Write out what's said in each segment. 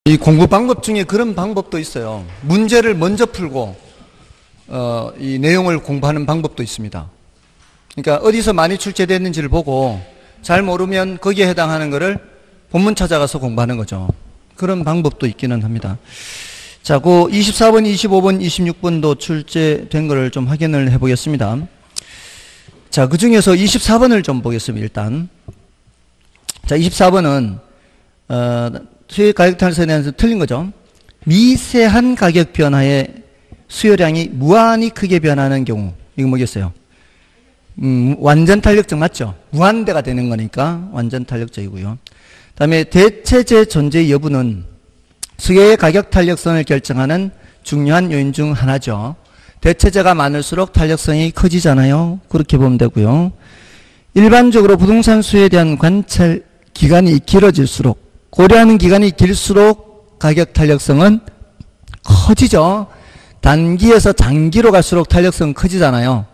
이 공부 방법 중에 그런 방법도 있어요. 문제를 먼저 풀고 이 내용을 공부하는 방법도 있습니다. 그러니까 어디서 많이 출제됐는지를 보고 잘 모르면 거기에 해당하는 거를 본문 찾아가서 공부하는 거죠. 그런 방법도 있기는 합니다. 자, 그 24번, 25번, 26번도 출제된 거를 좀 확인을 해보겠습니다. 자, 그 중에서 24번을 좀 보겠습니다. 일단 자, 24번은 수요 가격 탈선에 대해서 틀린 거죠. 미세한 가격 변화에 수요량이 무한히 크게 변하는 경우, 이거 뭐겠어요? 완전 탄력적 맞죠? 무한대가 되는 거니까 완전 탄력적이고요. 다음에 대체재 존재 여부는 수요의 가격 탄력성을 결정하는 중요한 요인 중 하나죠. 대체재가 많을수록 탄력성이 커지잖아요. 그렇게 보면 되고요. 일반적으로 부동산 수요에 대한 관찰 기간이 길어질수록, 고려하는 기간이 길수록 가격 탄력성은 커지죠. 단기에서 장기로 갈수록 탄력성은 커지잖아요.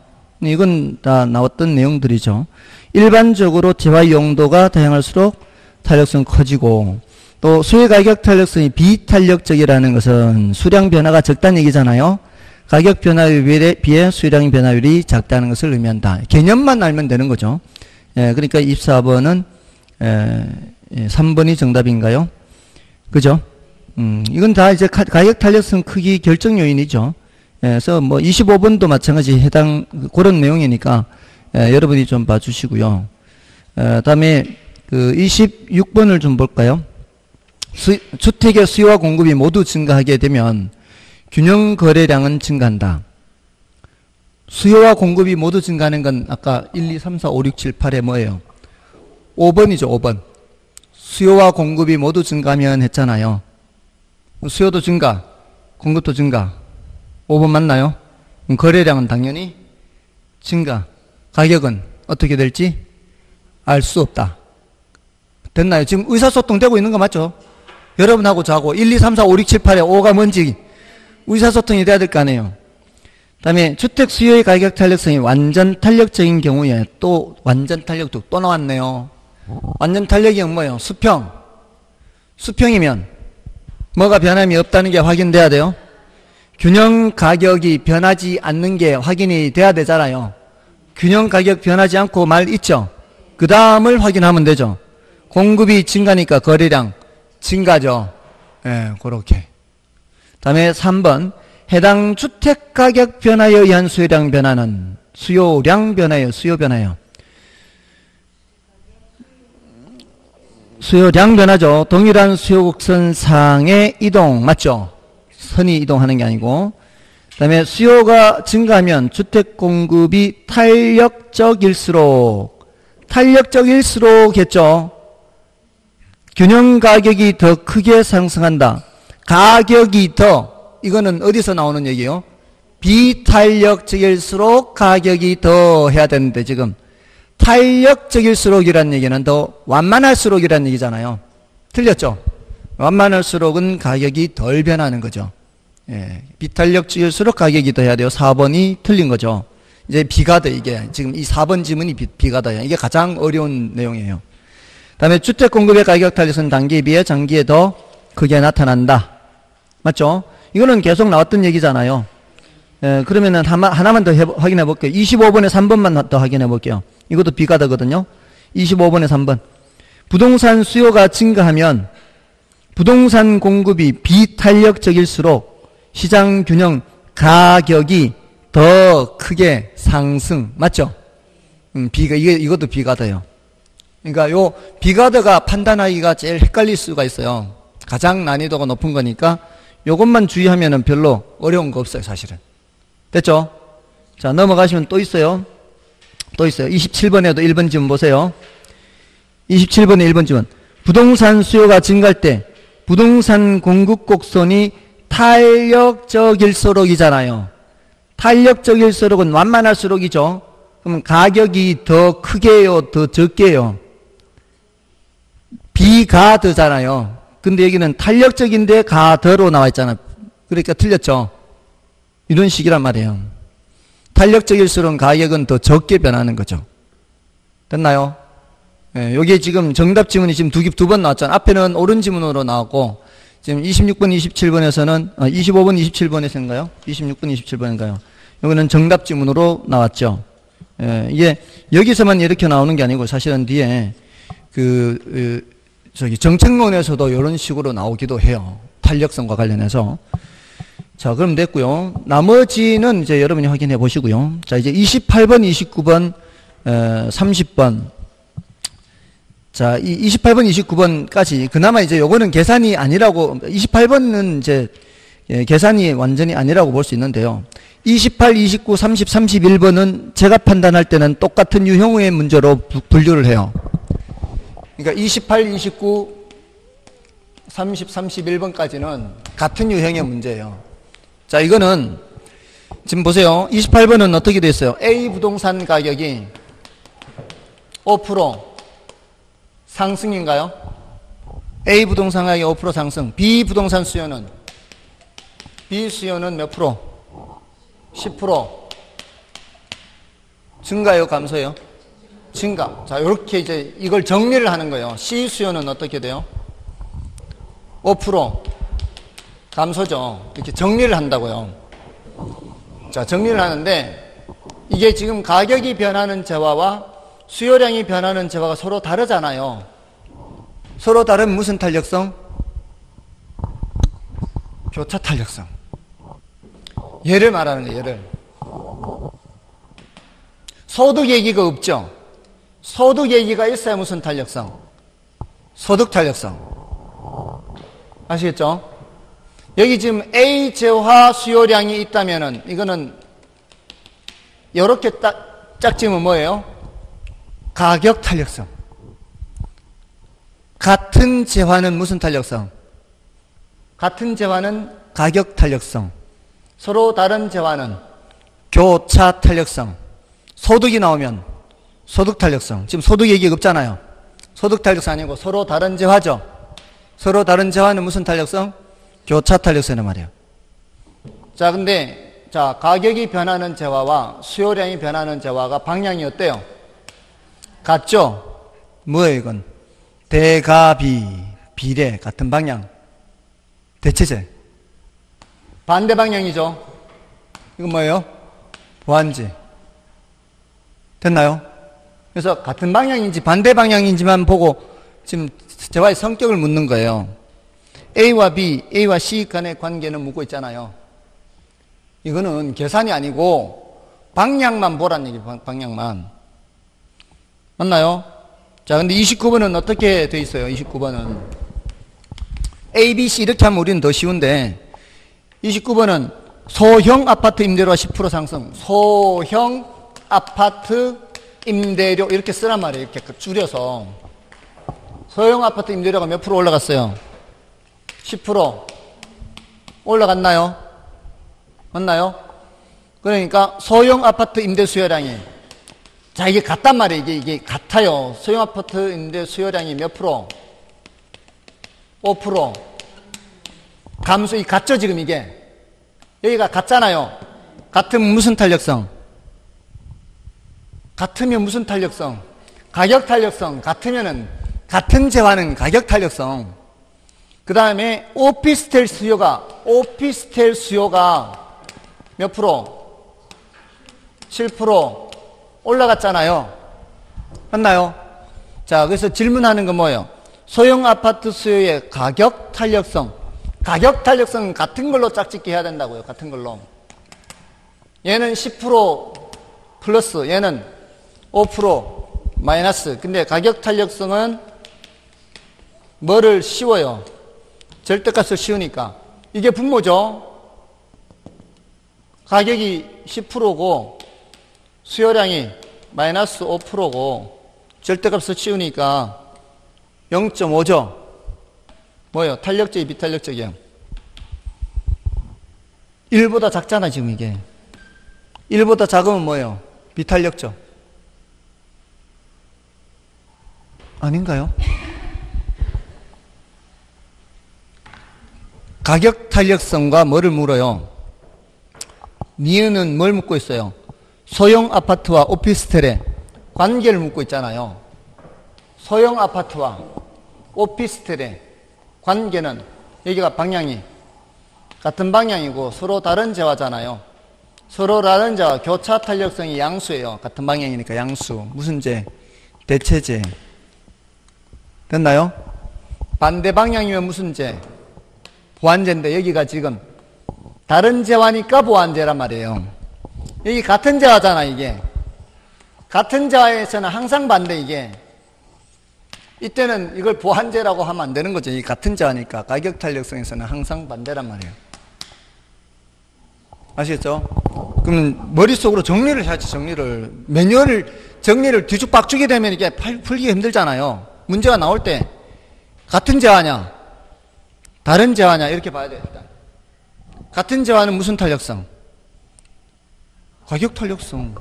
이건 다 나왔던 내용들이죠. 일반적으로 재화 용도가 다양할수록 탄력성은 커지고, 또 수요 가격 탄력성이 비탄력적이라는 것은 수량 변화가 적다는 얘기잖아요. 가격 변화율에 비해 수요량 변화율이 작다는 것을 의미한다. 개념만 알면 되는 거죠. 예, 그러니까 24번은 3번이 정답인가요? 그죠? 이건 다 이제 가격 탄력성 크기 결정 요인이죠. 그래서 뭐 25번도 마찬가지 해당 그런 내용이니까 여러분이 좀 봐주시고요. 다음에 그 26번을 좀 볼까요? 주택의 수요와 공급이 모두 증가하게 되면 균형 거래량은 증가한다. 수요와 공급이 모두 증가하는 건 아까 1, 2, 3, 4, 5, 6, 7, 8에 뭐예요? 5번이죠. 5번. 수요와 공급이 모두 증가하면 했잖아요. 수요도 증가, 공급도 증가. 5번 맞나요? 거래량은 당연히 증가. 가격은 어떻게 될지 알 수 없다. 됐나요? 지금 의사소통 되고 있는 거 맞죠? 여러분하고 저하고 1, 2, 3, 4, 5, 6, 7, 8에 5가 뭔지 의사소통이 돼야 될 거 아니에요. 그 다음에 주택 수요의 가격 탄력성이 완전 탄력적인 경우에 또 완전 탄력도 또 나왔네요. 완전 탄력이 뭐예요? 수평. 수평이면 뭐가 변함이 없다는 게 확인돼야 돼요. 균형 가격이 변하지 않는 게 확인이 돼야 되잖아요. 균형 가격 변하지 않고 말 있죠. 그 다음을 확인하면 되죠. 공급이 증가니까 거래량 증가죠. 예, 그렇게. 다음에 3번. 해당 주택 가격 변화에 의한 수요량 변화는 수요량 변화예요. 수요 변화예요. 수요량 변화죠. 동일한 수요곡선상의 이동 맞죠? 선이 이동하는 게 아니고. 그 다음에 수요가 증가하면 주택 공급이 탄력적일수록겠죠. 균형 가격이 더 크게 상승한다. 가격이 더, 이거는 어디서 나오는 얘기예요? 비탄력적일수록 가격이 더 해야 되는데 지금 탄력적일수록이라는 얘기는 더 완만할수록이라는 얘기잖아요. 틀렸죠? 완만할수록은 가격이 덜 변하는 거죠. 예, 비탄력적일수록 가격이 더 해야 돼요. 4번이 틀린 거죠. 이제 비가더, 이게 지금 이 4번 지문이 비가더예요. 이게 가장 어려운 내용이에요. 다음에 주택 공급의 가격 탄력성은 단기에 비해 장기에 더 크게 나타난다. 맞죠? 이거는 계속 나왔던 얘기잖아요. 그러면은 하나만 더 확인해 볼게요. 25번에 3번만 더 확인해 볼게요. 이것도 비가더거든요. 25번에 3번. 부동산 수요가 증가하면 부동산 공급이 비탄력적일수록 시장 균형 가격이 더 크게 상승. 맞죠? 이것도 비가더예요. 그러니까 요 비가더가 판단하기가 제일 헷갈릴 수가 있어요. 가장 난이도가 높은 거니까 요것만 주의하면은 별로 어려운 거 없어요, 사실은. 됐죠? 자, 넘어가시면 또 있어요. 또 있어요. 27번에도 1번 지문 보세요. 27번에 1번 지문. 부동산 수요가 증가할 때 부동산 공급 곡선이 탄력적일수록이잖아요. 탄력적일수록은 완만할수록이죠. 그럼 가격이 더 크게요, 더 적게요? 비가더잖아요. 근데 여기는 탄력적인데 가더로 나와 있잖아요. 그러니까 틀렸죠. 이런 식이란 말이에요. 탄력적일수록 가격은 더 적게 변하는 거죠. 됐나요? 예, 여기 지금 정답 지문이 지금 두 번 나왔잖아요. 앞에는 옳은 지문으로 나왔고, 지금 26번, 27번에서는, 25번, 27번에서인가요? 26번, 27번인가요? 여기는 정답 지문으로 나왔죠. 예, 이게 여기서만 이렇게 나오는 게 아니고 사실은 뒤에 정책론에서도 이런 식으로 나오기도 해요. 탄력성과 관련해서. 자, 그럼 됐고요. 나머지는 이제 여러분이 확인해 보시고요. 자, 이제 28번, 29번, 30번. 자, 이 28번, 29번까지 그나마 이제 요거는 계산이 아니라고, 28번은 이제 계산이 완전히 아니라고 볼 수 있는데요. 28, 29, 30, 31번은 제가 판단할 때는 똑같은 유형의 문제로 분류를 해요. 그러니까 28, 29, 30, 31번까지는 같은 유형의 문제예요. 자, 이거는 지금 보세요. 28번은 어떻게 돼 있어요? A 부동산 가격이 5% 상승인가요? A 부동산 가격이 5% 상승. B 부동산 수요는? B 수요는 몇 프로? 10% 증가요? 감소요? 증가. 자, 이렇게 이제 이걸 정리를 하는 거예요. C 수요는 어떻게 돼요? 5% 감소죠. 이렇게 정리를 한다고요. 자, 정리를 하는데 이게 지금 가격이 변하는 재화와 수요량이 변하는 재화가 서로 다르잖아요. 서로 다른 무슨 탄력성? 교차 탄력성. 얘를 말하는 거예요. 얘를. 소득 얘기가 없죠. 소득 얘기가 있어야 무슨 탄력성? 소득 탄력성. 아시겠죠? 여기 지금 A 재화 수요량이 있다면은 이거는 이렇게 짝 지으면 뭐예요? 가격 탄력성. 같은 재화는 무슨 탄력성? 같은 재화는 가격 탄력성. 서로 다른 재화는 교차 탄력성. 소득이 나오면 소득 탄력성. 지금 소득 얘기가 없잖아요. 소득 탄력성 아니고 서로 다른 재화죠. 서로 다른 재화는 무슨 탄력성? 교차 탄력성이란 말이에요. 자, 근데 자, 가격이 변하는 재화와 수요량이 변하는 재화가 방향이 어때요? 같죠? 뭐예요, 이건? 대가비, 비례, 같은 방향. 대체제. 반대 방향이죠. 이건 뭐예요? 보완제. 됐나요? 그래서 같은 방향인지 반대 방향인지만 보고 지금 재화의 성격을 묻는 거예요. A와 B, A와 C 간의 관계는 묻고 있잖아요. 이거는 계산이 아니고 방향만 보란 얘기예요. 방향만. 맞나요? 자, 근데 29번은 어떻게 돼 있어요? 29번은 A, B, C 이렇게 하면 우리는 더 쉬운데 29번은 소형 아파트 임대료가 10% 상승. 소형 아파트 임대료 이렇게 쓰란 말이에요. 이렇게 줄여서. 소형 아파트 임대료가 몇 프로 올라갔어요? 10% 올라갔나요? 맞나요? 그러니까 소형 아파트 임대 수요량이 자, 이게 같단 말이에요. 이게 같아요. 소형 아파트 임대 수요량이 몇 프로? 5% 감소. 이 같죠 지금 이게 여기가 같잖아요. 같으면 무슨 탄력성? 같으면 무슨 탄력성? 가격 탄력성. 같으면은 같은 재화는 가격 탄력성. 그 다음에 오피스텔 수요가 몇 프로? 7% 올라갔잖아요. 맞나요? 자, 그래서 질문하는 건 뭐예요? 소형 아파트 수요의 가격 탄력성. 가격 탄력성은 같은 걸로 짝짓기 해야 된다고요. 같은 걸로. 얘는 10% 플러스, 얘는 5% 마이너스. 근데 가격 탄력성은 뭐를 씌워요? 절대값을 씌우니까. 이게 분모죠. 가격이 10%고 수요량이 마이너스 5%고 절대값을 씌우니까 0.5죠. 뭐예요? 탄력적이 비탄력적이요? 1보다 작잖아 지금 이게. 1보다 작으면 뭐예요? 비탄력적. 아닌가요? 가격 탄력성과 뭐를 물어요? 니은은 뭘 묻고 있어요? 소형 아파트와 오피스텔의 관계를 묻고 있잖아요. 소형 아파트와 오피스텔의 관계는 여기가 방향이 같은 방향이고 서로 다른 재화잖아요. 서로 다른 재화, 교차 탄력성이 양수예요. 같은 방향이니까 양수. 무슨 재? 대체재. 됐나요? 반대 방향이면 무슨 재? 보완재인데 여기가 지금 다른 재화니까 보완재란 말이에요. 여기 같은 재화잖아 이게. 같은 재화에서는 항상 반대 이게. 이때는 이걸 보완재라고 하면 안 되는 거죠. 이 같은 재화니까 가격 탄력성에서는 항상 반대란 말이에요. 아시겠죠? 그러면 머릿속으로 정리를 해야지. 정리를. 매뉴얼을 정리를 뒤죽박죽이 되면 이게 풀기가 힘들잖아요. 문제가 나올 때 같은 재화냐 다른 재화냐 이렇게 봐야 돼요. 일단 같은 재화는 무슨 탄력성? 가격 탄력성.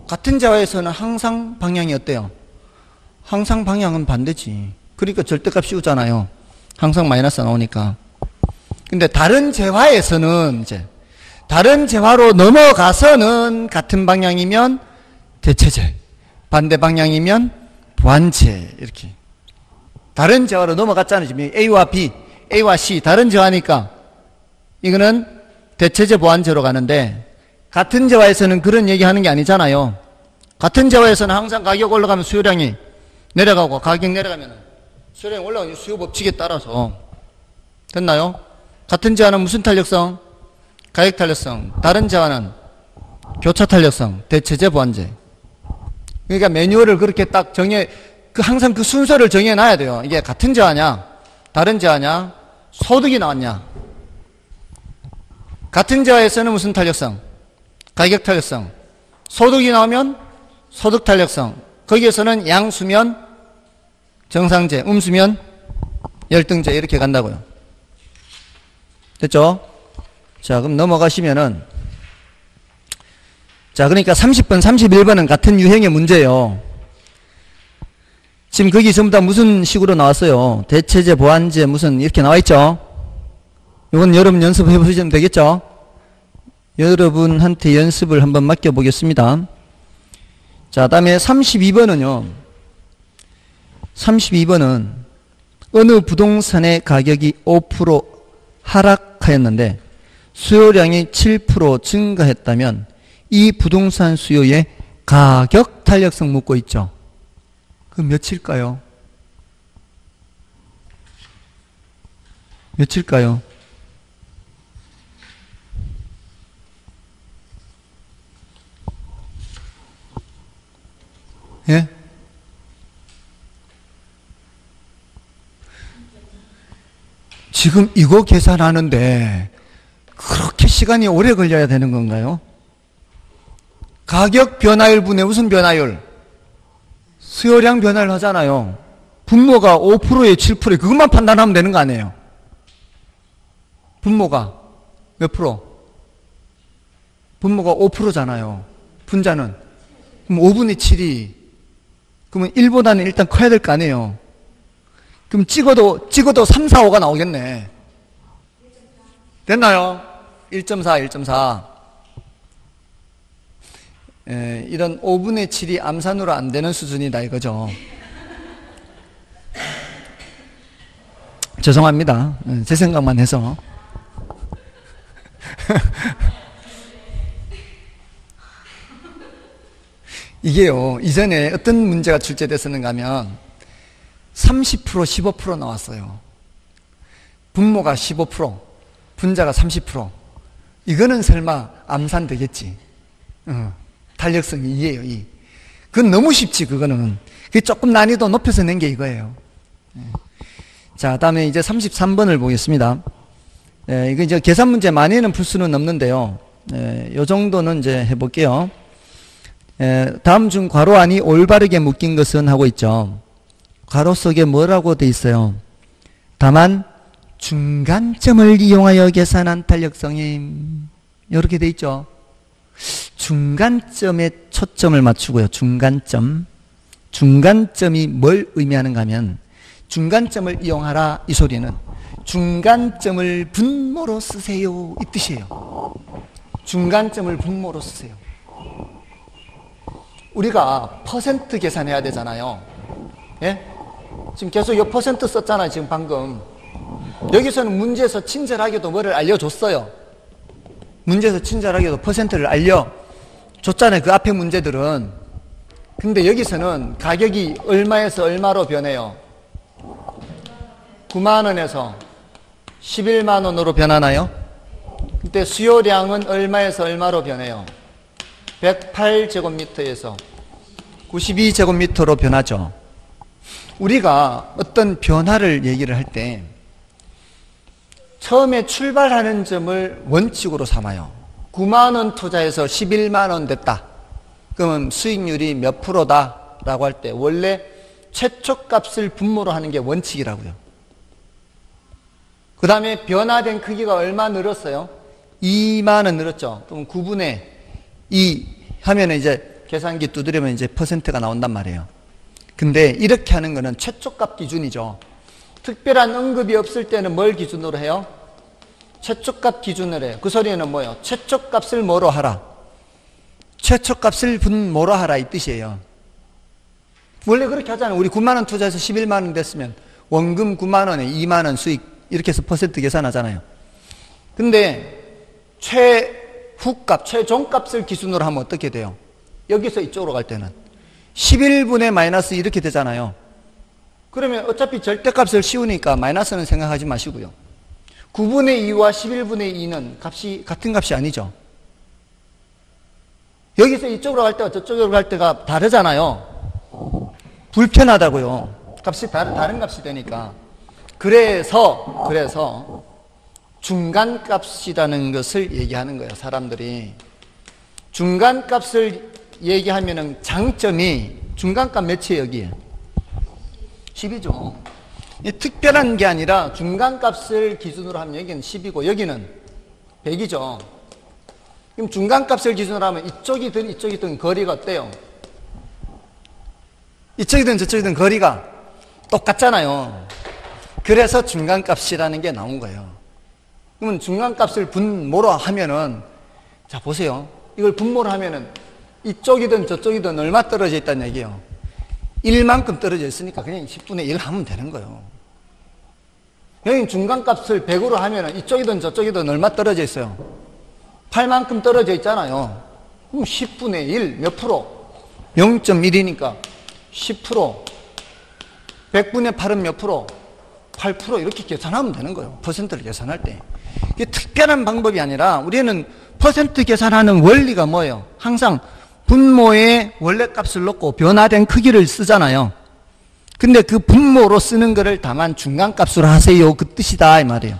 같은 재화에서는 항상 방향이 어때요? 항상 방향은 반대지. 그러니까 절대값 씌우잖아요. 항상 마이너스 나오니까. 근데 다른 재화에서는 이제 다른 재화로 넘어가서는 같은 방향이면 대체재, 반대 방향이면 보완재. 이렇게 다른 재화로 넘어갔잖아요. 지금 A와 B, A와 C 다른 재화니까 이거는 대체재 보완재로 가는데 같은 재화에서는 그런 얘기하는 게 아니잖아요. 같은 재화에서는 항상 가격 올라가면 수요량이 내려가고 가격 내려가면 수요량이 올라가는 수요 법칙에 따라서. 됐나요? 같은 재화는 무슨 탄력성? 가격 탄력성. 다른 재화는 교차 탄력성, 대체재 보완재. 그러니까 매뉴얼을 그렇게 딱 항상 그 순서를 정해놔야 돼요. 이게 같은 재화냐 다른 재화냐 소득이 나왔냐. 같은 재화에서는 무슨 탄력성? 가격 탄력성. 소득이 나오면 소득 탄력성. 거기에서는 양수면 정상재, 음수면 열등재 이렇게 간다고요. 됐죠? 자, 그럼 넘어가시면은 자, 그러니까 30번, 31번은 같은 유형의 문제예요. 지금 거기 전부 다 무슨 식으로 나왔어요? 대체재, 보완재 무슨 이렇게 나와 있죠? 이건 여러분 연습해 보시면 되겠죠? 여러분한테 연습을 한번 맡겨 보겠습니다. 자, 다음에 32번은요. 32번은 어느 부동산의 가격이 5% 하락하였는데 수요량이 7% 증가했다면 이 부동산 수요의 가격 탄력성 묻고 있죠. 그 몇일까요? 몇일까요? 예? 지금 이거 계산하는데 그렇게 시간이 오래 걸려야 되는 건가요? 가격 변화율 분의 무슨 변화율? 수요량 변화를 하잖아요. 분모가 5%에 7%에 그것만 판단하면 되는 거 아니에요? 분모가 몇 프로? 분모가 5%잖아요. 분자는. 그럼 5분의 7이 그러면 1보다는 일단 커야 될 거 아니에요. 그럼 찍어도 3, 4, 5가 나오겠네. 됐나요? 1.4, 1.4. 이런 5분의 7이 암산으로 안 되는 수준이다 이거죠. 죄송합니다. 제 생각만 해서. 이게요, 이전에 어떤 문제가 출제됐었는가 하면 30%, 15% 나왔어요. 분모가 15%, 분자가 30%. 이거는 설마 암산 되겠지. 탄력성이 2예요, 2. 그건 너무 쉽지, 그거는. 그게 조금 난이도 높여서 낸 게 이거예요. 자, 다음에 이제 33번을 보겠습니다. 이거 이제 계산 문제 많이는 풀 수는 없는데요. 요 정도는 이제 해볼게요. 다음 중 괄호 안이 올바르게 묶인 것은 하고 있죠. 괄호 속에 뭐라고 돼 있어요? 다만 중간점을 이용하여 계산한 탄력성이 이렇게 돼 있죠. 중간점에 초점을 맞추고요. 중간점. 중간점이 뭘 의미하는가 하면 중간점을 이용하라 이 소리는 중간점을 분모로 쓰세요 이 뜻이에요. 중간점을 분모로 쓰세요. 우리가 퍼센트 계산해야 되잖아요. 예? 지금 계속 이 퍼센트 썼잖아요. 지금 방금 여기서는 문제에서 친절하게도 뭐를 알려줬어요. 문제에서 친절하게도 퍼센트를 알려줬잖아요. 그 앞에 문제들은. 근데 여기서는 가격이 얼마에서 얼마로 변해요? 9만 원에서 11만 원으로 변하나요? 그때 수요량은 얼마에서 얼마로 변해요? 108제곱미터에서 92제곱미터로 변하죠. 우리가 어떤 변화를 얘기를 할 때 처음에 출발하는 점을 원칙으로 삼아요. 9만 원 투자해서 11만 원 됐다. 그러면 수익률이 몇 프로다? 라고 할 때 원래 최초값을 분모로 하는 게 원칙이라고요. 그 다음에 변화된 크기가 얼마 늘었어요? 2만 원 늘었죠. 그럼 9분의 2 하면 이제 계산기 두드리면 이제 퍼센트가 나온단 말이에요. 근데 이렇게 하는 거는 최초값 기준이죠. 특별한 언급이 없을 때는 뭘 기준으로 해요? 최초값 기준으로 해요. 그 소리는 뭐예요? 최초값을 뭐로 하라? 최초값을 분모로 하라 이 뜻이에요. 원래 그렇게 하잖아요. 우리 9만 원 투자해서 11만 원 됐으면 원금 9만 원에 2만 원 수익 이렇게 해서 퍼센트 계산하잖아요. 근데 최후값, 최종값을 기준으로 하면 어떻게 돼요? 여기서 이쪽으로 갈 때는 11분의 마이너스 이렇게 되잖아요. 그러면 어차피 절대값을 씌우니까 마이너스는 생각하지 마시고요. 9분의 2와 11분의 2는 값이 같은 값이 아니죠. 여기서 이쪽으로 갈 때와 저쪽으로 갈 때가 다르잖아요. 불편하다고요. 값이 다른 값이 되니까. 그래서 중간값이라는 것을 얘기하는 거예요. 사람들이. 중간값을 얘기하면은 장점이 중간값 몇이에요 여기에? 10이죠. 특별한 게 아니라 중간값을 기준으로 하면 여기는 10이고 여기는 100이죠. 그럼 중간값을 기준으로 하면 이쪽이든 이쪽이든 거리가 어때요? 이쪽이든 저쪽이든 거리가 똑같잖아요. 그래서 중간값이라는 게 나온 거예요. 그러면 중간값을 분모로 하면은 자 보세요. 이걸 분모로 하면은 이쪽이든 저쪽이든 얼마 떨어져 있다는 얘기예요. 1만큼 떨어져 있으니까 그냥 10분의 1 하면 되는 거예요. 여기 중간값을 100으로 하면 이쪽이든 저쪽이든 얼마 떨어져 있어요? 8만큼 떨어져 있잖아요. 그럼 10분의 1 몇 프로? 0.1이니까 10%. 100분의 8은 몇 프로? 8% 이렇게 계산하면 되는 거예요. 퍼센트를 계산할 때. 이게 특별한 방법이 아니라 우리는 퍼센트 계산하는 원리가 뭐예요? 항상 분모의 원래 값을 놓고 변화된 크기를 쓰잖아요. 근데 그 분모로 쓰는 거를 다만 중간값으로 하세요. 그 뜻이다 이 말이에요.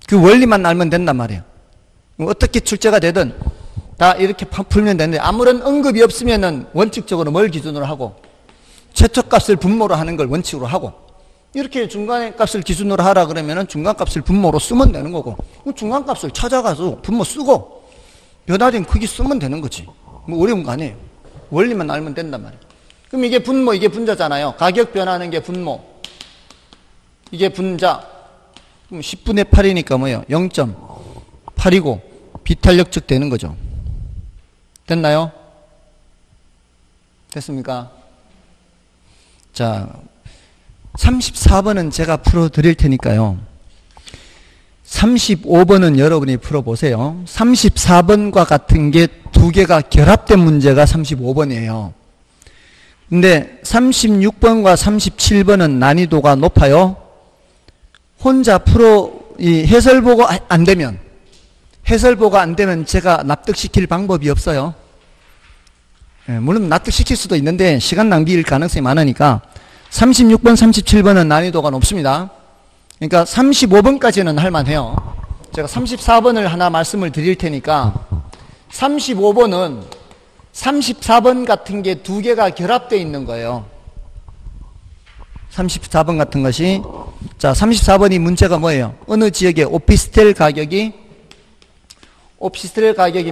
그 원리만 알면 된단 말이에요. 어떻게 출제가 되든 다 이렇게 풀면 되는데 아무런 언급이 없으면은 원칙적으로 뭘 기준으로 하고 최초값을 분모로 하는 걸 원칙으로 하고 이렇게 중간의 값을 기준으로 하라 그러면은 중간값을 분모로 쓰면 되는 거고 중간값을 찾아가서 분모 쓰고 변화된 크기 쓰면 되는 거지. 뭐 어려운 거 아니에요. 원리만 알면 된단 말이에요. 그럼 이게 분모, 이게 분자잖아요. 가격 변하는 게 분모. 이게 분자. 그럼 10분의 8이니까 뭐예요? 0.8이고 비탄력적 되는 거죠. 됐나요? 됐습니까? 자, 34번은 제가 풀어드릴 테니까요. 35번은 여러분이 풀어보세요. 34번과 같은 게 두 개가 결합된 문제가 35번이에요. 근데 36번과 37번은 난이도가 높아요. 혼자 해설보고 안 되면, 제가 납득시킬 방법이 없어요. 물론 납득시킬 수도 있는데 시간 낭비일 가능성이 많으니까 36번, 37번은 난이도가 높습니다. 그러니까 35번까지는 할만해요. 제가 34번을 하나 말씀을 드릴 테니까 35번은 34번 같은 게 두 개가 결합되어 있는 거예요. 34번 같은 것이 자 34번이 문제가 뭐예요? 어느 지역의 오피스텔 가격이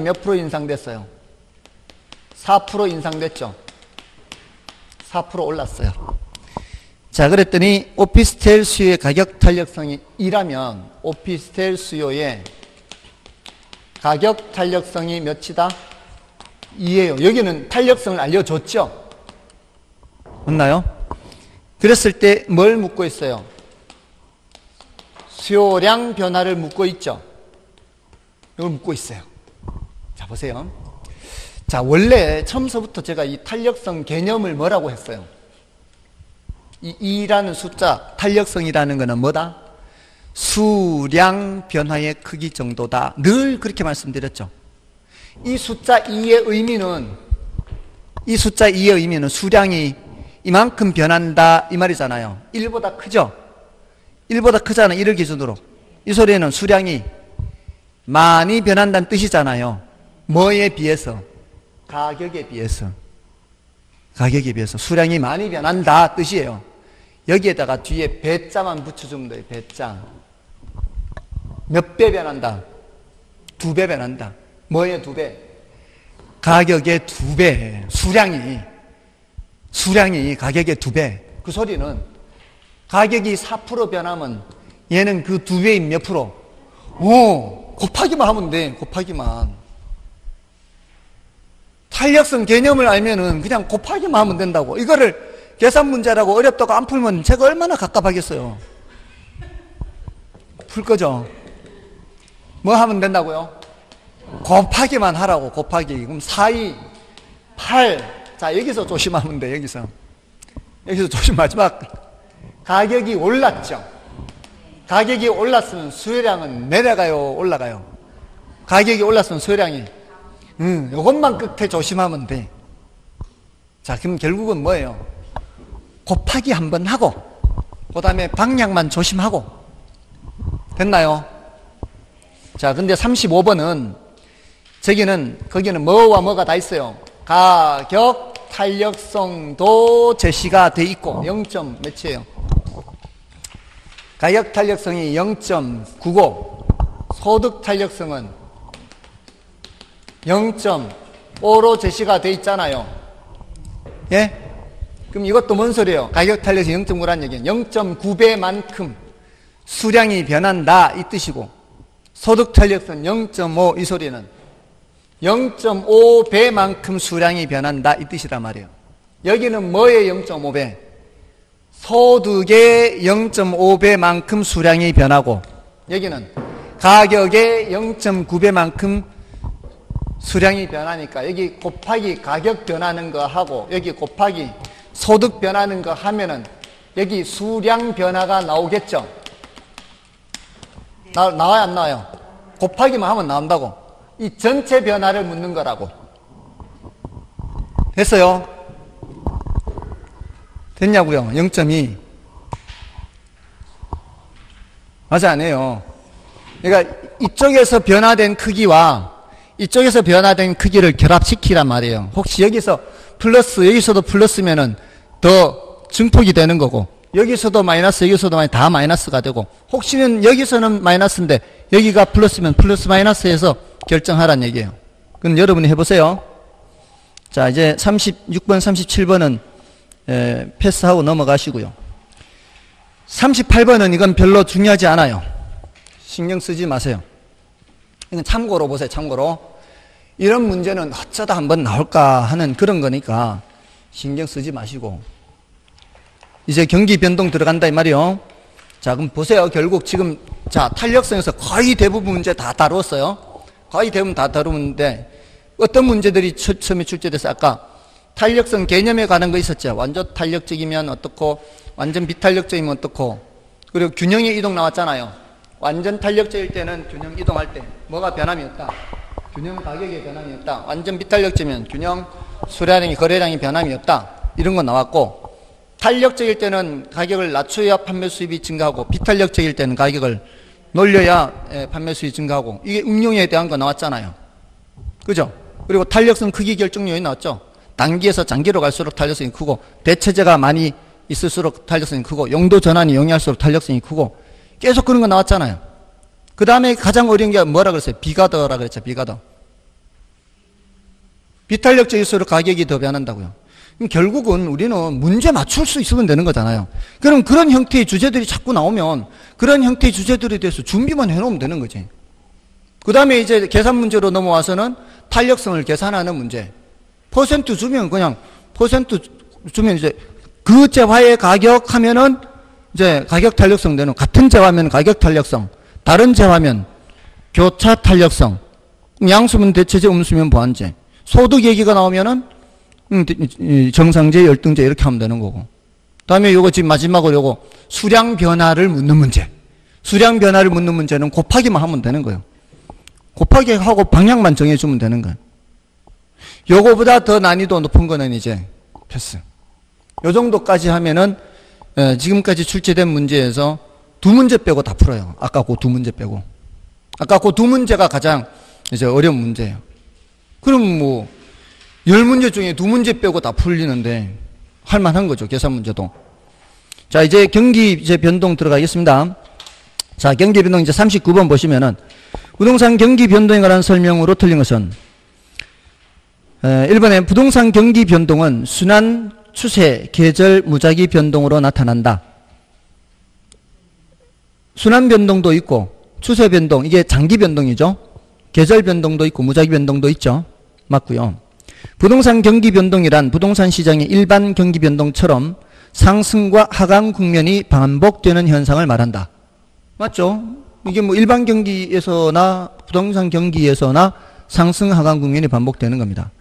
몇 프로 인상됐어요? 4% 인상됐죠. 4% 올랐어요. 자, 그랬더니 오피스텔 수요의 가격 탄력성이 2라면 오피스텔 수요의 가격 탄력성이 몇이다? 2예요. 여기는 탄력성을 알려줬죠. 맞나요? 그랬을 때 뭘 묻고 있어요? 수요량 변화를 묻고 있죠. 이걸 묻고 있어요. 자, 보세요. 자, 원래 처음서부터 제가 이 탄력성 개념을 뭐라고 했어요? 이 2라는 숫자, 탄력성이라는 거는 뭐다? 수량 변화의 크기 정도다. 늘 그렇게 말씀드렸죠. 이 숫자 2의 의미는 수량이 이만큼 변한다 이 말이잖아요. 1보다 크죠? 1보다 크잖아. 1을 기준으로. 이 소리는 수량이 많이 변한다는 뜻이잖아요. 뭐에 비해서? 가격에 비해서. 가격에 비해서 수량이 많이 변한다 뜻이에요. 여기에다가 뒤에 배자만 붙여주면 돼요. 배자. 몇 배 변한다? 2배 변한다. 뭐에 2배? 가격의 2배. 수량이 가격의 2배. 그 소리는 가격이 4% 변하면 얘는 그 2배인 몇 프로? 곱하기만 하면 돼. 곱하기만. 탄력성 개념을 알면은 그냥 곱하기만 하면 된다고. 이거를 계산 문제라고 어렵다고 안 풀면 제가 얼마나 갑갑하겠어요. 풀 거죠? 뭐 하면 된다고요? 곱하기만 하라고. 곱하기. 그럼 4, 2, 8. 자, 여기서 조심하면 돼. 여기서 조심. 마지막 가격이 올랐죠. 가격이 올랐으면 수요량은 내려가요, 올라가요? 가격이 올랐으면 수요량이 요것만 끝에 조심하면 돼. 자, 그럼 결국은 뭐예요? 곱하기 한번 하고 그 다음에 방향만 조심하고. 됐나요? 자, 근데 35번은 거기는 뭐와 뭐가 다 있어요. 가격, 탄력성도 제시가 돼 있고 0점 몇이에요? 가격 탄력성이 0.95, 소득 탄력성은 0.5로 제시가 돼 있잖아요. 예? 그럼 이것도 뭔 소리예요? 가격 탄력성이 0.9라는 얘기는 0.9배만큼 수량이 변한다 이 뜻이고, 소득 탄력성 0.5 이 소리는 0.5배만큼 수량이 변한다 이 뜻이란 말이에요. 여기는 뭐의 0.5배? 소득의 0.5배만큼 수량이 변하고, 여기는 가격의 0.9배만큼 수량이 변하니까 여기 곱하기 가격 변하는 거 하고 여기 곱하기 소득 변하는 거 하면은 여기 수량 변화가 나오겠죠? 나와요, 안 나와요? 곱하기만 하면 나온다고. 이 전체 변화를 묻는 거라고. 됐어요? 됐냐고요? 0.2. 맞아, 안 해요. 그러니까 이쪽에서 변화된 크기와 이쪽에서 변화된 크기를 결합시키란 말이에요. 혹시 여기서 플러스, 여기서도 플러스면은 더 증폭이 되는 거고, 여기서도 마이너스, 여기서도 마이너스, 다 마이너스가 되고, 혹시는 여기서는 마이너스인데 여기가 플러스면 플러스 마이너스에서 결정하란 얘기예요. 그럼 여러분이 해보세요. 자, 이제 36번, 37번은 패스하고 넘어가시고요. 38번은 이건 별로 중요하지 않아요. 신경 쓰지 마세요. 이건 참고로 보세요. 참고로. 이런 문제는 어쩌다 한번 나올까 하는 그런 거니까 신경 쓰지 마시고, 이제 경기 변동 들어간다 이 말이요. 자, 그럼 보세요. 결국 지금 자, 탄력성에서 거의 대부분 문제 다 다루었어요. 거의 대부분 다 다루는데 어떤 문제들이 처음에 출제돼서 아까 탄력성 개념에 관한 거 있었죠. 완전 탄력적이면 어떻고, 완전 비탄력적이면 어떻고, 그리고 균형의 이동 나왔잖아요. 완전 탄력적일 때는 균형 이동할 때 뭐가 변함이 없다. 균형 가격에 변함이 없다. 완전 비탄력적이면 균형 수량이, 거래량이 변함이 없다. 이런 거 나왔고, 탄력적일 때는 가격을 낮춰야 판매 수입이 증가하고, 비탄력적일 때는 가격을 놀려야 판매 수입이 증가하고, 이게 응용에 대한 거 나왔잖아요. 그죠? 그리고 탄력성 크기 결정 요인 나왔죠. 단기에서 장기로 갈수록 탄력성이 크고, 대체재가 많이 있을수록 탄력성이 크고, 용도 전환이 용이할수록 탄력성이 크고, 계속 그런 거 나왔잖아요. 그 다음에 가장 어려운 게 뭐라 그랬어요? 비가더라 그랬죠. 비가더. 비탄력적일수록 가격이 더 변한다고요. 그럼 결국은 우리는 문제 맞출 수 있으면 되는 거잖아요. 그럼 그런 형태의 주제들이 자꾸 나오면 그런 형태의 주제들에 대해서 준비만 해놓으면 되는 거지. 그 다음에 이제 계산 문제로 넘어와서는 탄력성을 계산하는 문제. 퍼센트 주면 그냥 퍼센트 주면 이제 그 재화의 가격 하면은 이제 가격 탄력성 되는, 같은 재화면 가격 탄력성, 다른 재화면 교차 탄력성, 양수면 대체제, 음수면 보완제, 소득 얘기가 나오면은 정상제, 열등제 이렇게 하면 되는 거고. 다음에 요거 지금 마지막으로 요거 수량 변화를 묻는 문제. 수량 변화를 묻는 문제는 곱하기만 하면 되는 거예요. 곱하기 하고 방향만 정해주면 되는 거예요. 요거보다 더 난이도 높은 거는 이제 패스. 요 정도까지 하면은 지금까지 출제된 문제에서 두 문제 빼고 다 풀어요. 아까 그 두 문제 빼고. 아까 그 두 문제가 가장 이제 어려운 문제예요. 그럼 뭐 10문제 중에 두 문제 빼고 다 풀리는데 할만한 거죠. 계산 문제도. 자, 이제 경기 이제 변동 들어가겠습니다. 자, 경기 변동 이제 39번 보시면은 부동산 경기 변동에 관한 설명으로 틀린 것은 1번에 부동산 경기 변동은 순환, 추세, 계절, 무작위 변동으로 나타난다. 순환 변동도 있고 추세 변동, 이게 장기 변동이죠. 계절 변동도 있고 무작위 변동도 있죠. 맞고요. 부동산 경기 변동이란 부동산 시장의 일반 경기 변동처럼 상승과 하강 국면이 반복되는 현상을 말한다. 맞죠? 이게 뭐 일반 경기에서나 부동산 경기에서나 상승 하강 국면이 반복되는 겁니다.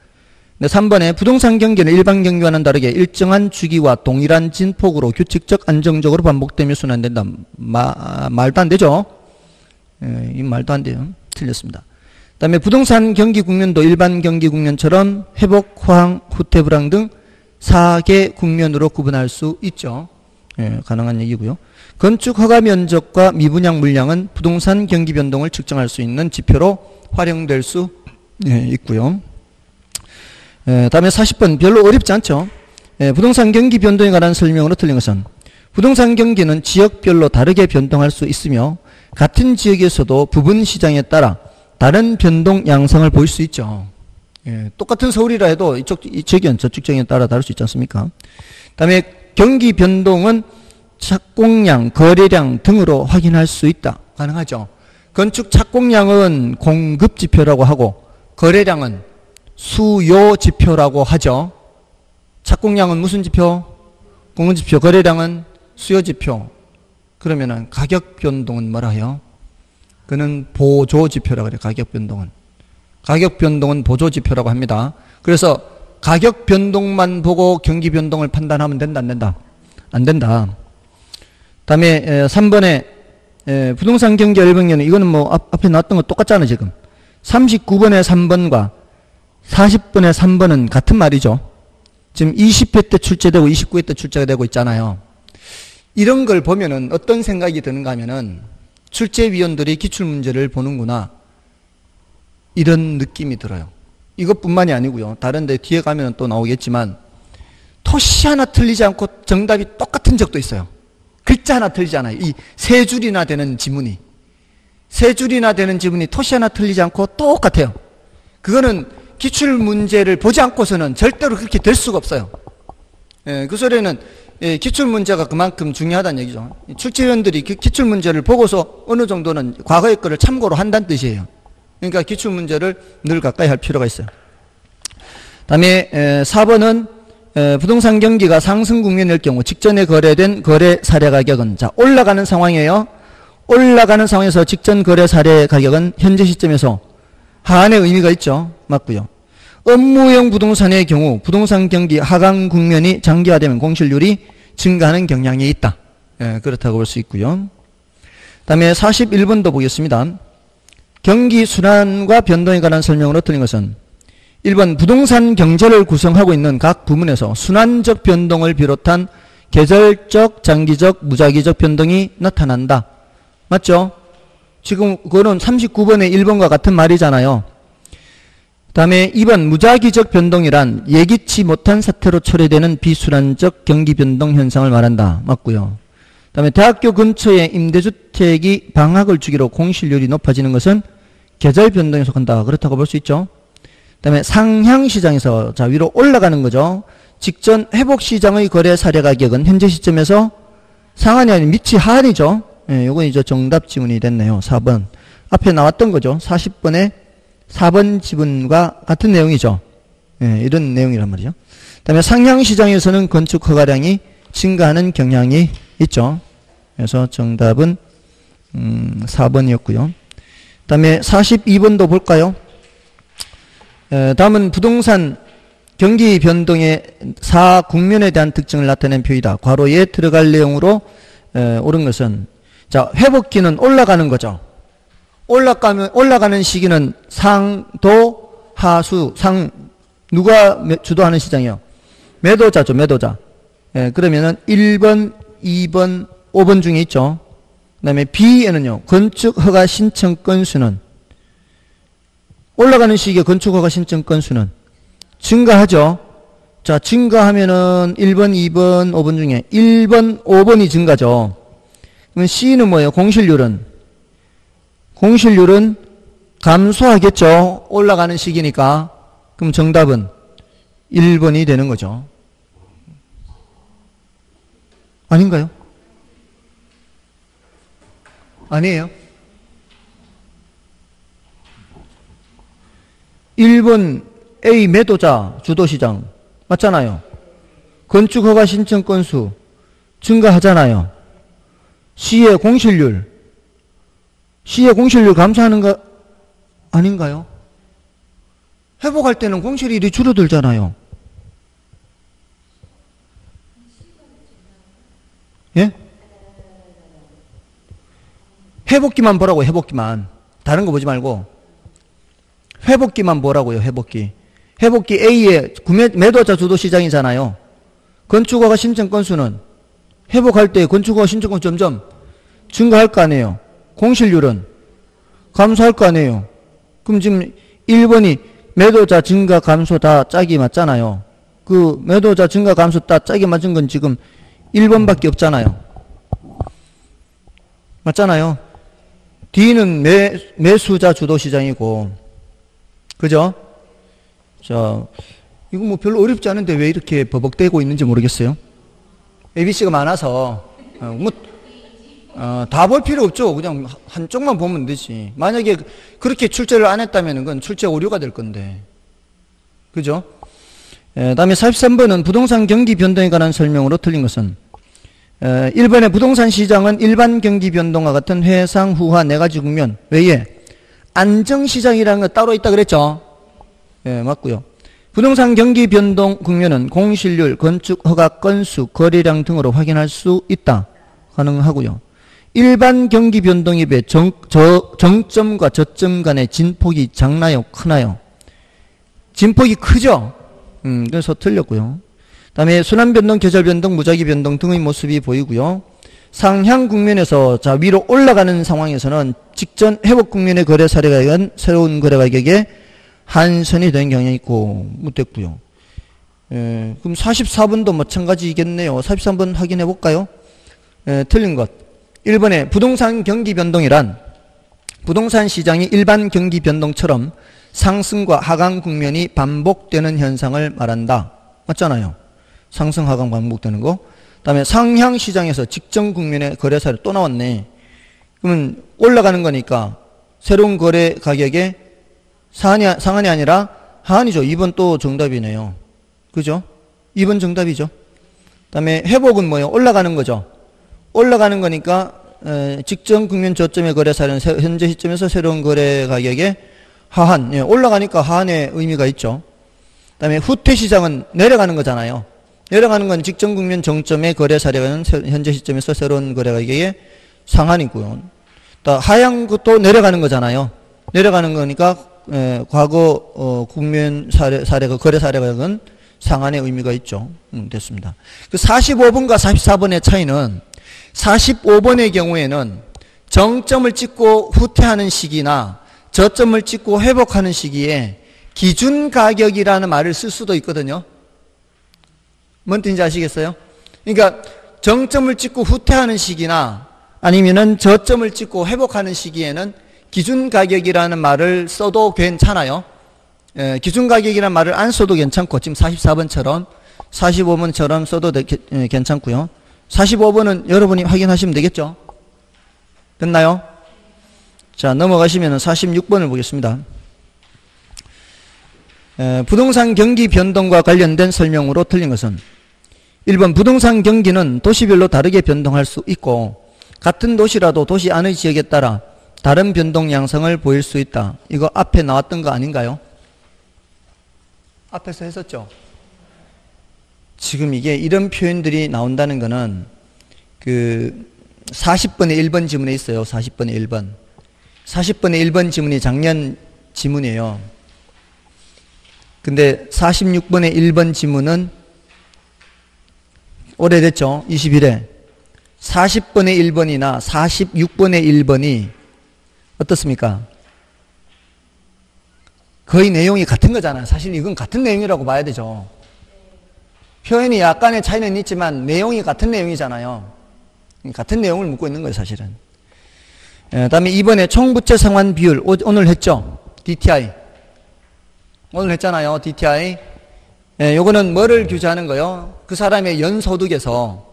3번에 부동산 경기는 일반 경기와는 다르게 일정한 주기와 동일한 진폭으로 규칙적 안정적으로 반복되며 순환된다. 말도 안 되죠? 이 말도 안 돼요. 틀렸습니다. 그 다음에 부동산 경기 국면도 일반 경기 국면처럼 회복, 호황, 후퇴 불황 등 4개 국면으로 구분할 수 있죠. 가능한 얘기고요. 건축 허가 면적과 미분양 물량은 부동산 경기 변동을 측정할 수 있는 지표로 활용될 수 있고요. 다음에 40번 별로 어렵지 않죠. 부동산 경기 변동에 관한 설명으로 틀린 것은 부동산 경기는 지역별로 다르게 변동할 수 있으며 같은 지역에서도 부분 시장에 따라 다른 변동 양상을 보일 수 있죠. 똑같은 서울이라 해도 이쪽 지역은 저쪽 지역에 따라 다를 수 있지 않습니까? 그 다음에 경기 변동은 착공량, 거래량 등으로 확인할 수 있다. 가능하죠. 건축 착공량은 공급 지표라고 하고 거래량은 수요 지표라고 하죠. 착공량은 무슨 지표? 공급 지표. 거래량은 수요 지표. 그러면은 가격 변동은 뭐라 해요? 그는 보조 지표라고 그래요. 가격 변동은. 가격 변동은 보조 지표라고 합니다. 그래서 가격 변동만 보고 경기 변동을 판단하면 된다, 안 된다? 안 된다. 다음에 3번에 부동산 경기 열병렬은 이거는 뭐 앞에 나왔던 거 똑같잖아요, 지금. 39번의 3번과 40번의 3번은 같은 말이죠. 지금 20회 때 출제되고 29회 때 출제가 되고 있잖아요. 이런 걸 보면은 어떤 생각이 드는가 하면은 출제위원들이 기출문제를 보는구나. 이런 느낌이 들어요. 이것뿐만이 아니고요. 다른 데 뒤에 가면 또 나오겠지만 토시 하나 틀리지 않고 정답이 똑같은 적도 있어요. 글자 하나 틀리지 않아요. 이 세 줄이나 되는 지문이. 세 줄이나 되는 지문이 토시 하나 틀리지 않고 똑같아요. 그거는 기출문제를 보지 않고서는 절대로 그렇게 될 수가 없어요. 그 소리는 기출문제가 그만큼 중요하다는 얘기죠. 출제위원들이 기출문제를 보고서 어느 정도는 과거의 거를 참고로 한다는 뜻이에요. 그러니까 기출문제를 늘 가까이 할 필요가 있어요. 다음에 4번은 부동산 경기가 상승 국면일 경우 직전에 거래된 거래 사례 가격은 자 올라가는 상황이에요. 올라가는 상황에서 직전 거래 사례 가격은 현재 시점에서 하한의 의미가 있죠. 맞고요. 업무용 부동산의 경우 부동산 경기 하강 국면이 장기화되면 공실률이 증가하는 경향이 있다. 그렇다고 볼 수 있고요. 다음에 41번도 보겠습니다. 경기 순환과 변동에 관한 설명으로 틀린 것은 1번 부동산 경제를 구성하고 있는 각 부문에서 순환적 변동을 비롯한 계절적, 장기적, 무작위적 변동이 나타난다. 맞죠? 지금 그거는 39번의 1번과 같은 말이잖아요. 다음에 2번 무작위적 변동이란 예기치 못한 사태로 초래되는 비순환적 경기 변동 현상을 말한다. 맞고요. 다음에 대학교 근처에 임대주택이 방학을 주기로 공실률이 높아지는 것은 계절 변동에 속한다. 그렇다고 볼 수 있죠. 다음에 상향시장에서 자 위로 올라가는 거죠. 직전 회복시장의 거래 사례 가격은 현재 시점에서 상한이 아닌 밑이 하한이죠. 요건 이제 정답 지문이 됐네요. 4번. 앞에 나왔던 거죠. 40번에 4번 지문과 같은 내용이죠. 이런 내용이란 말이죠. 다음에 상향시장에서는 건축 허가량이 증가하는 경향이 있죠. 그래서 정답은 4번이었고요. 그 다음에 42번도 볼까요? 다음은 부동산 경기 변동의 4국면에 대한 특징을 나타낸 표이다. 괄호에 들어갈 내용으로 옳은 것은, 자, 회복기는 올라가는 거죠. 올라가는 시기는 상도 하수, 누가 주도하는 시장이요? 매도자죠, 매도자. 그러면은 1번, 2번, 5번 중에 있죠. 그 다음에 B에는요, 건축허가 신청 건수는, 올라가는 시기에 건축허가 신청 건수는 증가하죠. 자, 증가하면은 1번, 2번, 5번 중에 1번, 5번이 증가죠. 그러면 C는 뭐예요? 공실률은 감소하겠죠. 올라가는 시기니까. 그럼 정답은 1번이 되는 거죠. 아닌가요? 아니에요. 1번 A 매도자 주도시장 맞잖아요. 건축허가 신청 건수 증가하잖아요. C의 공실률 감소하는 거 아닌가요? 회복할 때는 공실률이 줄어들잖아요. 예? 회복기만 보라고, 회복기만. 다른 거 보지 말고. 회복기만 보라고요, 회복기. 회복기 A의 매도자 주도 시장이잖아요. 건축허가 신청 건수는 회복할 때 건축허가 신청 건수 점점 증가할 거 아니에요. 공실률은 감소할 거 아니에요. 그럼 지금 1번이 매도자 증가 감소 다 짝이 맞잖아요. 그 매도자 증가 감소 다 짝이 맞은 건 지금 1번밖에 없잖아요. 맞잖아요. D는 매수자 주도 시장이고, 그죠? 자, 이거 뭐 별로 어렵지 않은데 왜 이렇게 버벅대고 있는지 모르겠어요. ABC가 많아서 다 볼 필요 없죠. 그냥 한쪽만 보면 되지. 만약에 그렇게 출제를 안 했다면 그건 출제 오류가 될 건데, 그죠? 다음에 43번은 부동산 경기 변동에 관한 설명으로 틀린 것은, 1번의 부동산 시장은 일반 경기 변동과 같은 회상, 후하 네 가지 국면 외에 안정시장이라는 거 따로 있다 그랬죠? 예, 맞고요. 부동산 경기 변동 국면은 공실률, 건축 허가 건수, 거래량 등으로 확인할 수 있다. 가능하고요. 일반 경기 변동에 비해 정점과 저점 간의 진폭이 작나요? 크나요? 진폭이 크죠? 그래서 틀렸고요. 다음에 순환 변동, 계절 변동, 무작위 변동 등의 모습이 보이고요. 상향 국면에서 자 위로 올라가는 상황에서는 직전 회복 국면의 거래 사례가 의한 새로운 거래 가격에 한선이 된 경향이 있고 못됐고요. 그럼 44번도 마찬가지겠네요. 43번 확인해 볼까요? 틀린 것. 1번에 부동산 경기 변동이란 부동산 시장이 일반 경기 변동처럼 상승과 하강 국면이 반복되는 현상을 말한다. 맞잖아요. 상승, 하강 반복되는 거. 그 다음에 상향 시장에서 직전 국면의 거래 사례 또 나왔네. 그러면 올라가는 거니까 새로운 거래 가격에 상한이 아니라 하한이죠. 2번 또 정답이네요. 그죠? 2번 정답이죠. 그 다음에 회복은 뭐예요? 올라가는 거죠. 올라가는 거니까 직전 국면 저점의 거래 사례는 현재 시점에서 새로운 거래 가격에 하한. 예, 올라가니까 하한의 의미가 있죠. 그 다음에 후퇴 시장은 내려가는 거잖아요. 내려가는 건 직전 국면 정점의 거래 사례는 현재 시점에서 새로운 거래 가격의 상한이고요. 또 하향도 내려가는 거잖아요. 내려가는 거니까 과거 국면 사례가 거래 사례가는 상한의 의미가 있죠. 됐습니다. 그 45번과 44번의 차이는 45번의 경우에는 정점을 찍고 후퇴하는 시기나 저점을 찍고 회복하는 시기에 기준 가격이라는 말을 쓸 수도 있거든요. 뭔 뜻인지 아시겠어요? 그러니까 정점을 찍고 후퇴하는 시기나 아니면은 저점을 찍고 회복하는 시기에는 기준 가격이라는 말을 써도 괜찮아요. 기준 가격이라는 말을 안 써도 괜찮고 지금 44번처럼 45번처럼 써도 괜찮고요. 45번은 여러분이 확인하시면 되겠죠? 됐나요? 자, 넘어가시면 46번을 보겠습니다. 부동산 경기 변동과 관련된 설명으로 틀린 것은 1번 부동산 경기는 도시별로 다르게 변동할 수 있고 같은 도시라도 도시 안의 지역에 따라 다른 변동 양상을 보일 수 있다. 이거 앞에 나왔던 거 아닌가요? 앞에서 했었죠. 지금 이게 이런 표현들이 나온다는 거는 그 40번의 1번 지문에 있어요. 40번의 1번. 40번의 1번 지문이 작년 지문이에요. 근데 46번의 1번 지문은 오래됐죠. 21회. 40번의 1번이나 46번의 1번이 어떻습니까? 거의 내용이 같은 거잖아요. 사실 이건 같은 내용이라고 봐야 되죠. 표현이 약간의 차이는 있지만 내용이 같은 내용이잖아요. 같은 내용을 묻고 있는 거예요, 사실은. 다음에 이번에 총부채 상환 비율 오늘 했죠? DTI. 오늘 했잖아요, DTI. 요거는 뭐를 규제하는 거예요? 그 사람의 연소득에서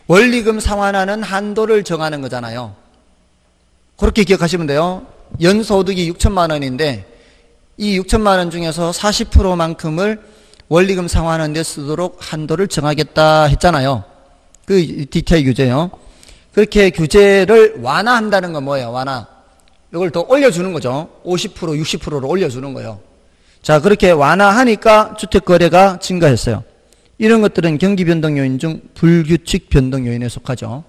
원리금 상환하는 한도를 정하는 거잖아요. 그렇게 기억하시면 돼요. 연소득이 6천만 원인데 이 6천만 원 중에서 40%만큼을 원리금 상환하는 데 쓰도록 한도를 정하겠다 했잖아요. 그 DTI 규제요. 그렇게 규제를 완화한다는 건 뭐예요? 완화. 이걸 더 올려주는 거죠. 50%, 60%로 올려주는 거예요. 자, 그렇게 완화하니까 주택거래가 증가했어요. 이런 것들은 경기 변동 요인 중 불규칙 변동 요인에 속하죠.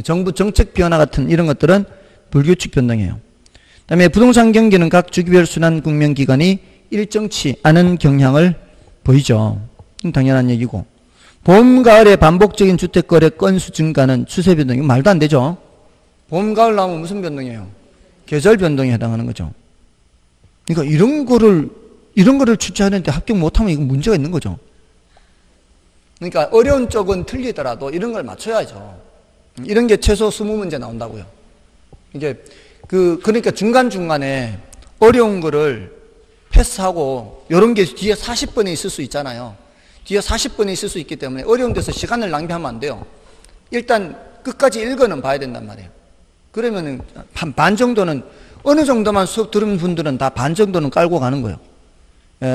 정부 정책 변화 같은 이런 것들은 불규칙 변동이에요. 그 다음에 부동산 경기는 각 주기별 순환 국면 기간이 일정치 않은 경향을 보이죠. 당연한 얘기고. 봄, 가을에 반복적인 주택거래 건수 증가는 추세 변동. 이건 말도 안 되죠. 봄, 가을 나오면 무슨 변동이에요? 계절 변동에 해당하는 거죠. 그러니까 이런 거를 추진하는데 합격 못하면 이건 문제가 있는 거죠. 그러니까 어려운 쪽은 틀리더라도 이런 걸 맞춰야죠. 이런 게 최소 20문제 나온다고요. 이게 그러니까 중간중간에 어려운 거를 패스하고 이런 게 뒤에 40번에 있을 수 있잖아요. 뒤에 40번에 있을 수 있기 때문에 어려운 데서 시간을 낭비하면 안 돼요. 일단 끝까지 읽어는 봐야 된단 말이에요. 그러면은 반 정도는 어느 정도만 수업 들은 분들은 다 반 정도는 깔고 가는 거예요.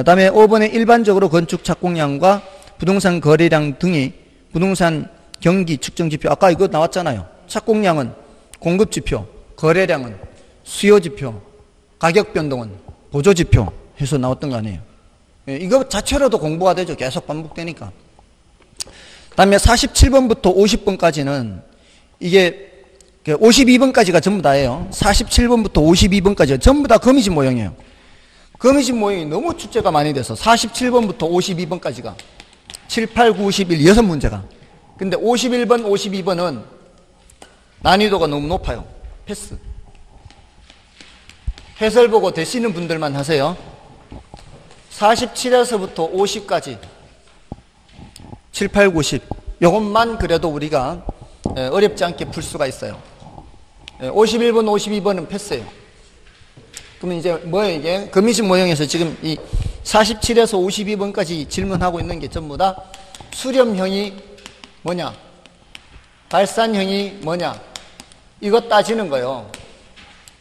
다음에 5번에 일반적으로 건축 착공량과 부동산 거래량 등이 부동산 경기 측정 지표. 아까 이거 나왔잖아요. 착공량은 공급 지표, 거래량은 수요 지표, 가격 변동은 보조 지표 해서 나왔던 거 아니에요. 이거 자체로도 공부가 되죠. 계속 반복되니까. 다음에 47번부터 50번까지는 이게 52번까지가 전부 다예요. 47번부터 52번까지가 전부 다 거미집 모형이에요. 거미집 모형이 너무 출제가 많이 돼서 47번부터 52번까지가 7, 8, 9, 11, 6문제가. 근데 51번, 52번은 난이도가 너무 높아요. 패스. 해설 보고 되시는 분들만 하세요. 47에서부터 50까지 7, 8, 9, 10 이것만 그래도 우리가 어렵지 않게 풀 수가 있어요. 51번, 52번은 패스예요. 그러면 이제 뭐예요 이게? 거미집 모형에서 지금 이 47에서 52번까지 질문하고 있는 게 전부 다 수렴형이 뭐냐? 발산형이 뭐냐? 이거 따지는 거예요.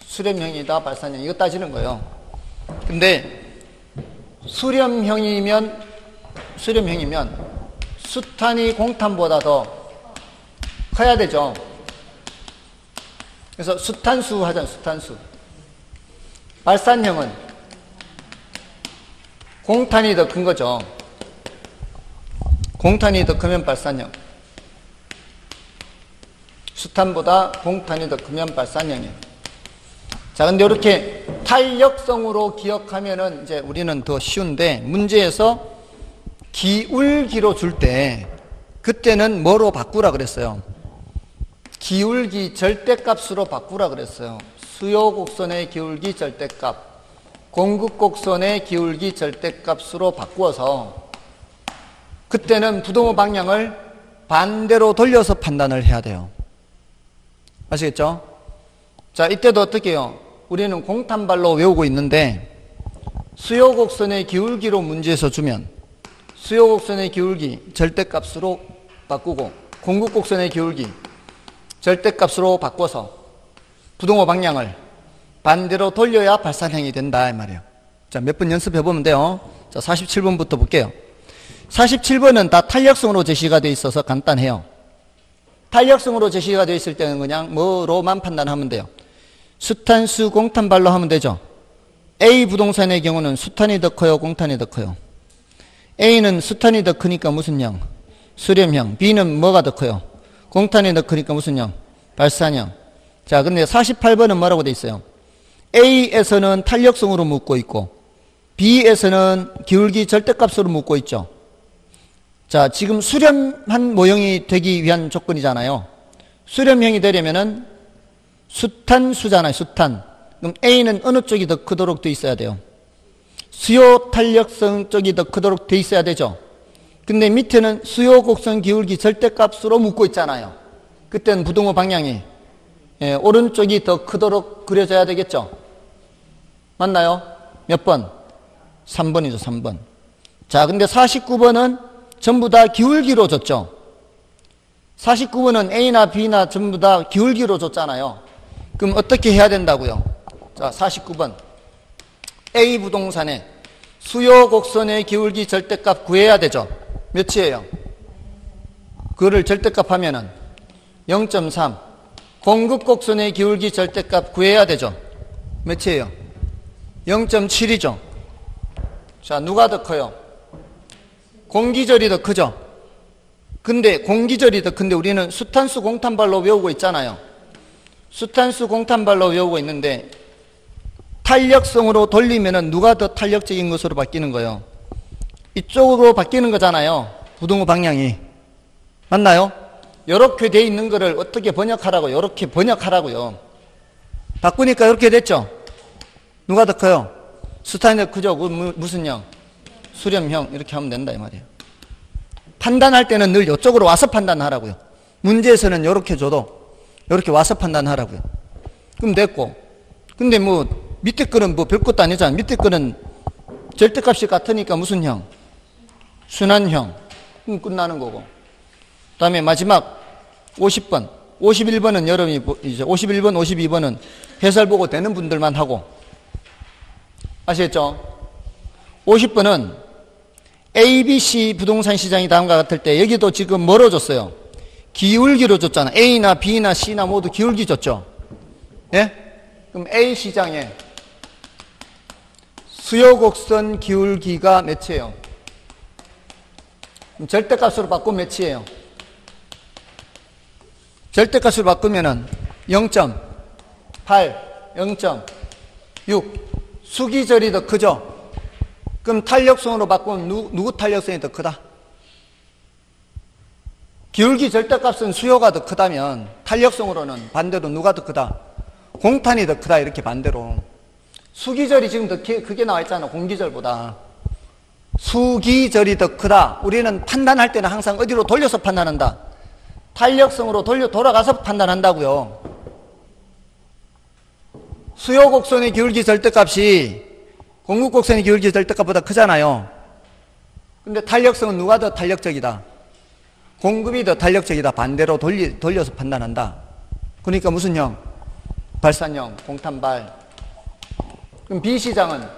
수렴형이다, 발산형 이거 따지는 거예요. 근데 수렴형이면 수탄이 공탄보다 더 커야 되죠. 그래서 수탄수 하잖아요. 수탄수. 발산형은 공탄이 더 큰 거죠. 공탄이 더 크면 발산형. 수탄보다 공탄이 더 크면 발산형이에요. 자, 근데 이렇게 탄력성으로 기억하면은 이제 우리는 더 쉬운데, 문제에서 기울기로 줄 때, 그때는 뭐로 바꾸라 그랬어요? 기울기 절대값으로 바꾸라 그랬어요. 수요 곡선의 기울기 절대값, 공급 곡선의 기울기 절대값으로 바꾸어서 그때는 부동호 방향을 반대로 돌려서 판단을 해야 돼요. 아시겠죠? 자, 이때도 어떻게 해요? 우리는 공탄발로 외우고 있는데 수요 곡선의 기울기로 문제에서 주면 수요 곡선의 기울기 절대값으로 바꾸고 공급 곡선의 기울기 절대값으로 바꿔서 부동호 방향을 반대로 돌려야 발산형이 된다 이 말이에요. 자, 몇 번 연습해 보면 돼요. 자, 47번부터 볼게요. 47번은 다 탄력성으로 제시가 되어 있어서 간단해요. 탄력성으로 제시가 되어 있을 때는 그냥 뭐로만 판단하면 돼요. 수탄수 공탄발로 하면 되죠. A 부동산의 경우는 수탄이 더 커요, 공탄이 더 커요? A는 수탄이 더 크니까 무슨 형? 수렴형. B는 뭐가 더 커요? 공탄이 더 크니까 무슨 형? 발산형. 자, 근데 48번은 뭐라고 돼 있어요? A에서는 탄력성으로 묻고 있고 B에서는 기울기 절대값으로 묻고 있죠. 자, 지금 수렴한 모형이 되기 위한 조건이잖아요. 수렴형이 되려면은 수탄수잖아요, 수탄. 그럼 A는 어느 쪽이 더 크도록 돼 있어야 돼요? 수요 탄력성 쪽이 더 크도록 돼 있어야 되죠. 근데 밑에는 수요 곡선 기울기 절대값으로 묻고 있잖아요. 그때는 부등호 방향이 오른쪽이 더 크도록 그려져야 되겠죠. 맞나요? 몇 번? 3번이죠, 3번. 자, 근데 49번은 전부 다 기울기로 줬죠. 49번은 A나 B나 전부 다 기울기로 줬잖아요. 그럼 어떻게 해야 된다고요? 자, 49번. A 부동산의 수요 곡선의 기울기 절대값 구해야 되죠. 몇이에요? 그거를 절대값 하면은 0.3. 공급 곡선의 기울기 절대값 구해야 되죠. 몇이에요? 0.7이죠. 자, 누가 더 커요? 공기절이 더 크죠. 근데 공기절이 더 큰데 우리는 수탄수 공탄발로 외우고 있잖아요. 수탄수 공탄발로 외우고 있는데 탄력성으로 돌리면은 누가 더 탄력적인 것으로 바뀌는 거예요? 이쪽으로 바뀌는 거잖아요. 부등호 방향이. 맞나요? 이렇게 돼 있는 거를 어떻게 번역하라고? 이렇게 번역하라고요. 바꾸니까 이렇게 됐죠. 누가 더 커요? 수탄이 더 크죠. 무슨 형? 수렴형. 이렇게 하면 된다 이 말이에요. 판단할 때는 늘 이쪽으로 와서 판단하라고요. 문제에서는 이렇게 줘도 이렇게 와서 판단하라고요. 그럼 됐고. 근데 뭐 밑에 거는 뭐 별것도 아니잖아요. 밑에 거는 절대값이 같으니까 무슨 형? 순환형. 그럼 끝나는 거고. 그 다음에 마지막 50번. 51번은 여러분이 이제 51번, 52번은 해설 보고 되는 분들만 하고. 아시겠죠? 50번은 A, B, C 부동산 시장이 다음과 같을 때 여기도 지금 뭐로 줬어요? 기울기로 줬잖아. A나 B나 C나 모두 기울기 줬죠. 예? 그럼 A 시장에 수요곡선 기울기가 몇이에요? 절대값으로 바꾸면 몇이에요? 절대값으로 바꾸면은 0.8, 0.6 수기절이 더 크죠? 그럼 탄력성으로 바꾸면 누구 탄력성이 더 크다? 기울기 절대값은 수요가 더 크다면 탄력성으로는 반대로 누가 더 크다? 공탄이 더 크다 이렇게 반대로. 수기절이 지금 더 크게 나와 있잖아. 공기절보다. 수기절이 더 크다. 우리는 판단할 때는 항상 어디로 돌려서 판단한다? 탄력성으로 돌아가서 판단한다고요. 수요 곡선의 기울기 절대값이 공급 곡선의 기울기 절대값보다 크잖아요. 근데 탄력성은 누가 더 탄력적이다? 공급이 더 탄력적이다. 반대로 돌려서 판단한다. 그러니까 무슨 형? 발산형, 공탄발. 그럼 B 시장은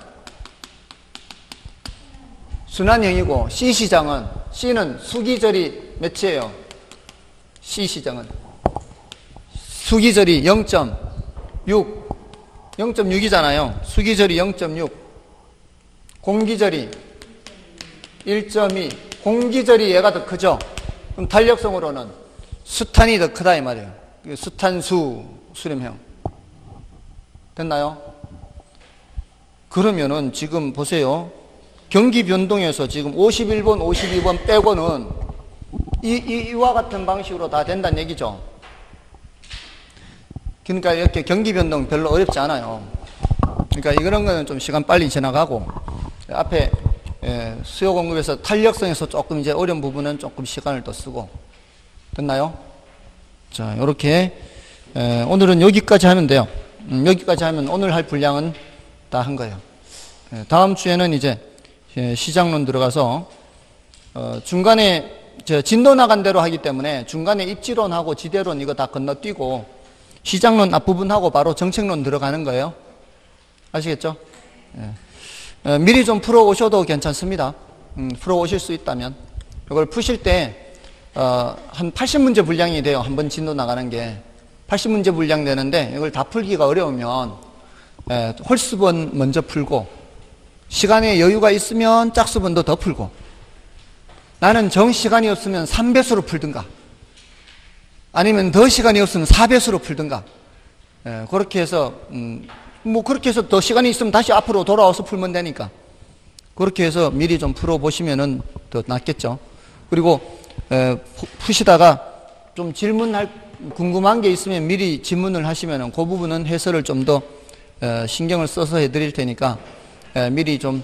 순환형이고 C 시장은 C는 수기절이 몇이에요? C 시장은 수기절이 0.6 0.6이잖아요. 수기절이 0.6 공기절이 1.2 공기절이 얘가 더 크죠. 그럼 탄력성으로는 수탄이 더 크다 이 말이에요. 수탄수 수렴형 됐나요? 그러면은 지금 보세요. 경기 변동에서 지금 51번, 52번 빼고는 이와 같은 방식으로 다 된다는 얘기죠. 그러니까 이렇게 경기 변동 별로 어렵지 않아요. 그러니까 이런 거는 좀 시간 빨리 지나가고 앞에 수요 공급에서 탄력성에서 조금 이제 어려운 부분은 조금 시간을 더 쓰고 됐나요? 자, 이렇게 오늘은 여기까지 하면 돼요. 여기까지 하면 오늘 할 분량은 다 한 거예요. 다음 주에는 이제 시장론 들어가서 중간에 진도 나간 대로 하기 때문에 중간에 입지론하고 지대론 이거 다 건너뛰고 시장론 앞부분하고 바로 정책론 들어가는 거예요. 아시겠죠? 미리 좀 풀어 오셔도 괜찮습니다. 풀어 오실 수 있다면 이걸 푸실 때 한 80문제 분량이 돼요. 한 번 진도 나가는 게. 80문제 분량 되는데 이걸 다 풀기가 어려우면 홀수번 먼저 풀고 시간에 여유가 있으면 짝수번도 더 풀고 나는 정 시간이 없으면 3배수로 풀든가 아니면 더 시간이 없으면 4배수로 풀든가 그렇게 해서 뭐 그렇게 해서 더 시간이 있으면 다시 앞으로 돌아와서 풀면 되니까 그렇게 해서 미리 좀 풀어보시면은 더 낫겠죠. 그리고 푸시다가 좀 궁금한 게 있으면 미리 질문을 하시면은 그 부분은 해설을 좀 더 신경을 써서 해드릴 테니까 미리 좀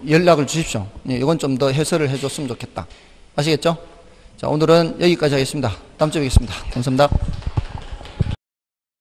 연락을 주십시오. 이건 좀 더 해설을 해줬으면 좋겠다. 아시겠죠? 자, 오늘은 여기까지 하겠습니다. 다음 주에 뵙겠습니다. 감사합니다.